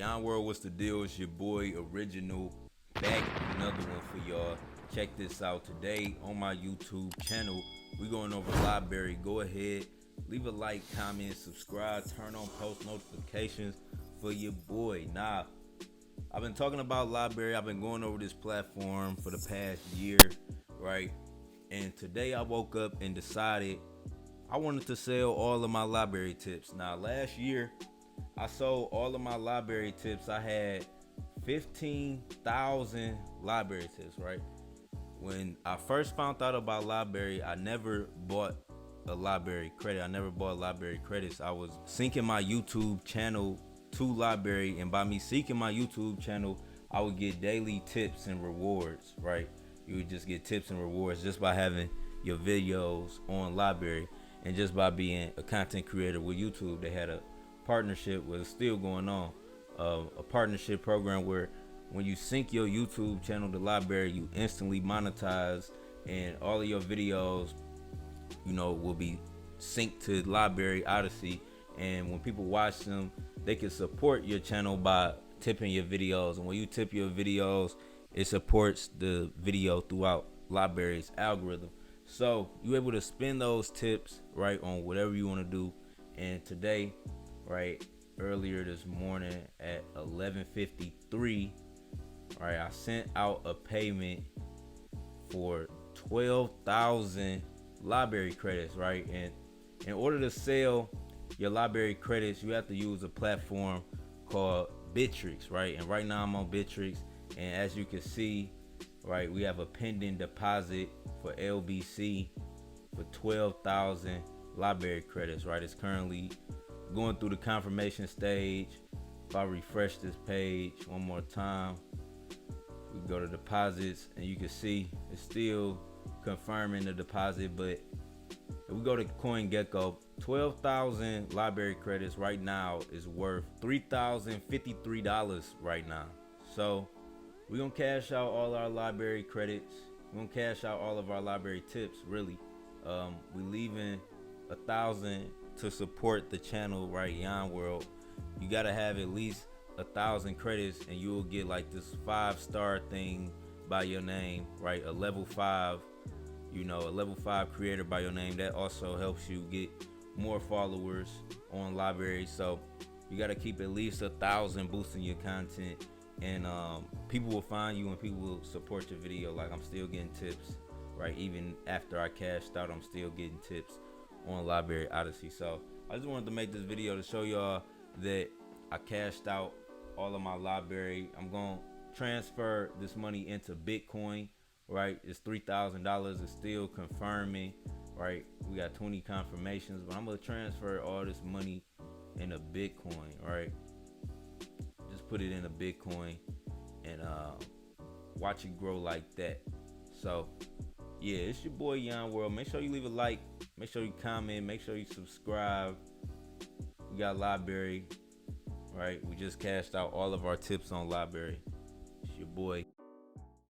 Yon World, what's the deal? It's your boy Original, back with another one for y'all. Check this out. Today on my YouTube channel, we going over Lbry. Go ahead, leave a like, comment, subscribe, turn on post notifications for your boy. Nah, I've been talking about Lbry. I've been going over this platform for the past year, right? And today I woke up and decided I wanted to sell all of my Lbry tips. Now, last year, I sold all of my Lbry tips. I had 15,000 Lbry tips, right? When I first found out about Lbry, I never bought a Lbry credit. I never bought Lbry credits. I was syncing my YouTube channel to Lbry, and by me syncing my YouTube channel, I would get daily tips and rewards, right? You would just get tips and rewards just by having your videos on Lbry, and just by being a content creator with YouTube. They had a partnership, was still going on, a partnership program where when you sync your YouTube channel to Lbry, you instantly monetize, and all of your videos, will be synced to Lbry Odysee. And when people watch them, they can support your channel by tipping your videos. And when you tip your videos, it supports the video throughout Lbry's algorithm. So you're able to spend those tips right on whatever you want to do. And today, right, earlier this morning at 11:53, right, I sent out a payment for 12,000 Lbry credits, right? And in order to sell your Lbry credits, you have to use a platform called bittrex, right? And right now I'm on bittrex, and as you can see, right, we have a pending deposit for LBC for 12,000 Lbry credits, right? It's currently going through the confirmation stage. If I refresh this page one more time, we go to deposits, and you can see it's still confirming the deposit. But if we go to CoinGecko, 12,000 Lbry credits right now is worth $3,053 right now. So we're gonna cash out all our Lbry credits. We're gonna cash out all of our Lbry tips, really. We leaving 1,000 to support the channel, right? Yon World. You gotta have at least 1,000 credits, and you will get like this 5-star thing by your name, right? A level 5, a level 5 creator by your name. That also helps you get more followers on Lbry. So you gotta keep at least 1,000 boosting your content, and people will find you and people will support your video. Like, I'm still getting tips, right? Even after I cashed out, I'm still getting tips on Lbry Odysee. So I just wanted to make this video to show y'all that I cashed out all of my Lbry. I'm gonna transfer this money into Bitcoin, right? It's $3,000. It's still confirming, right? We got 20 confirmations, but I'm gonna transfer all this money into Bitcoin, right? Just put it in a Bitcoin and watch it grow like that. So yeah, it's your boy Yon World. Make sure you leave a like, make sure you comment, make sure you subscribe. We got Lbry, right? We just cashed out all of our tips on Lbry. It's your boy.